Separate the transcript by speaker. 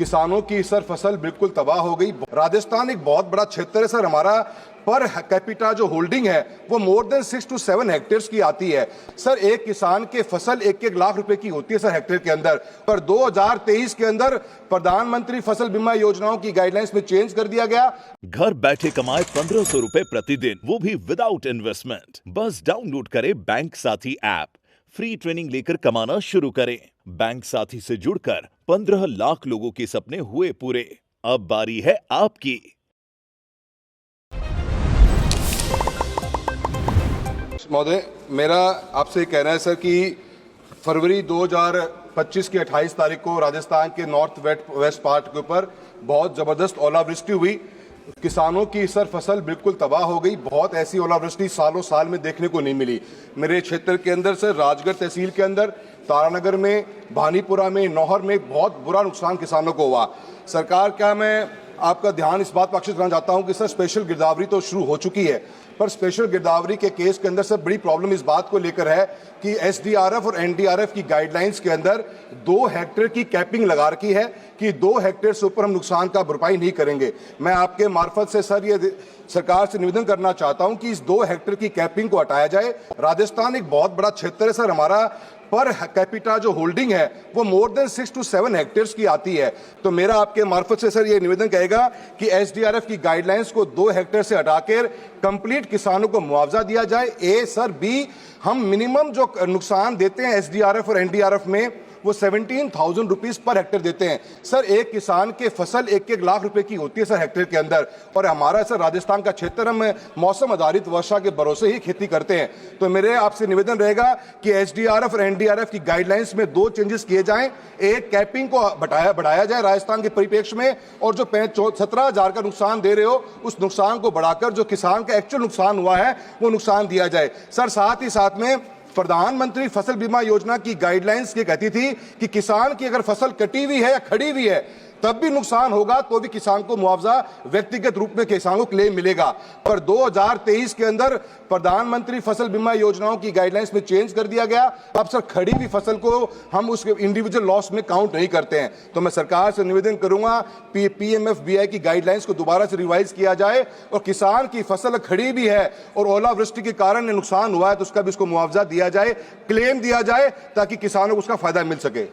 Speaker 1: किसानों की सर फसल बिल्कुल तबाह हो गई। राजस्थान एक बहुत बड़ा क्षेत्र है सर, हमारा पर कैपिटा जो होल्डिंग है वो मोर देन 6 to 7 हेक्टेयर्स की आती है सर। एक किसान के फसल 1-1 लाख रुपए की होती है सर हेक्टेयर के अंदर। पर 2023 के अंदर प्रधानमंत्री फसल बीमा योजनाओं की गाइडलाइंस में चेंज कर दिया गया।
Speaker 2: घर बैठे कमाए 1500 रुपए प्रतिदिन, वो भी विदाउट इन्वेस्टमेंट। बस डाउनलोड करें बैंक साथी ऐप, फ्री ट्रेनिंग लेकर कमाना शुरू करें। बैंक साथी से जुड़कर 15 लाख लोगों के सपने हुए पूरे। अब बारी है आपकी।
Speaker 1: महोदय, मेरा आपसे कहना है सर कि फरवरी 2025 की 28 तारीख को राजस्थान के नॉर्थ वेस्ट पार्ट के ऊपर बहुत ज़बरदस्त ओलावृष्टि हुई। किसानों की सर फसल बिल्कुल तबाह हो गई। बहुत ऐसी ओलावृष्टि सालों साल में देखने को नहीं मिली। मेरे क्षेत्र के अंदर सर राजगढ़ तहसील के अंदर, तारानगर में, भानीपुरा में, नौहर में बहुत बुरा नुकसान किसानों को हुआ। सरकार क्या, मैं आपका ध्यान इस बात पर आकर्षित करना चाहता हूं कि सर स्पेशल गिरदावरी तो शुरू हो चुकी है, पर स्पेशल गिरदावरी के केस के अंदर सर बड़ी प्रॉब्लम इस बात को लेकर है कि एसडीआरएफ और एनडीआरएफ की गाइडलाइंस के अंदर 2 हेक्टेयर की कैपिंग लगा रखी है कि 2 हेक्टेयर से ऊपर हम नुकसान का भरपाई नहीं करेंगे। मैं आपके मार्फत से सर ये सरकार से निवेदन करना चाहता हूं कि इस 2 हेक्टेयर की कैपिंग को हटाया जाए। राजस्थान एक बहुत बड़ा क्षेत्र है सर, हमारा पर कैपिटा जो होल्डिंग है वो मोर देन 6 to 7 हेक्टेयर्स की आती है। तो मेरा आपके मार्फत से सर ये निवेदन कहेगा कि एसडीआरएफ की गाइडलाइंस को 2 हेक्टेयर से हटाकर कंप्लीट किसानों को मुआवजा दिया जाए। ए सर, बी, हम मिनिमम जो नुकसान देते हैं एसडीआरएफ और एनडीआरएफ में वो 17,000 रुपीज पर हेक्टेयर देते हैं सर। एक किसान के फसल 1-1 लाख रुपए की होती है सर हेक्टेयर के अंदर। और हमारा सर राजस्थान का क्षेत्र, हम मौसम आधारित वर्षा के भरोसे ही खेती करते हैं। तो मेरे आपसे निवेदन रहेगा कि एसडीआरएफ और एनडीआरएफ की गाइडलाइंस में 2 चेंजेस किए जाएं। एक, कैपिंग को बढ़ाया जाए राजस्थान के परिप्रेक्ष्य में, और जो 17,000 का नुकसान दे रहे हो उस नुकसान को बढ़ाकर जो किसान का एक्चुअल नुकसान हुआ है वो नुकसान दिया जाए सर। साथ ही साथ में प्रधानमंत्री फसल बीमा योजना की गाइडलाइंस ये कहती थी कि किसान की अगर फसल कटी हुई है या खड़ी हुई है तब भी नुकसान होगा तो भी किसान को मुआवजा व्यक्तिगत रूप में किसान को क्लेम मिलेगा। पर 2023 के अंदर प्रधानमंत्री फसल बीमा योजनाओं की गाइडलाइंस में चेंज कर दिया गया। अब सर खड़ी हुई फसल को हम उस इंडिविजुअल लॉस में काउंट नहीं करते हैं। तो मैं सरकार से निवेदन करूंगा पीएमएफबीआई की गाइडलाइंस को दोबारा से रिवाइज किया जाए और किसान की फसल खड़ी भी है और ओलावृष्टि के कारण नुकसान हुआ है तो उसका भी उसको मुआवजा दिया जाए, क्लेम दिया जाए, ताकि किसानों को उसका फायदा मिल सके।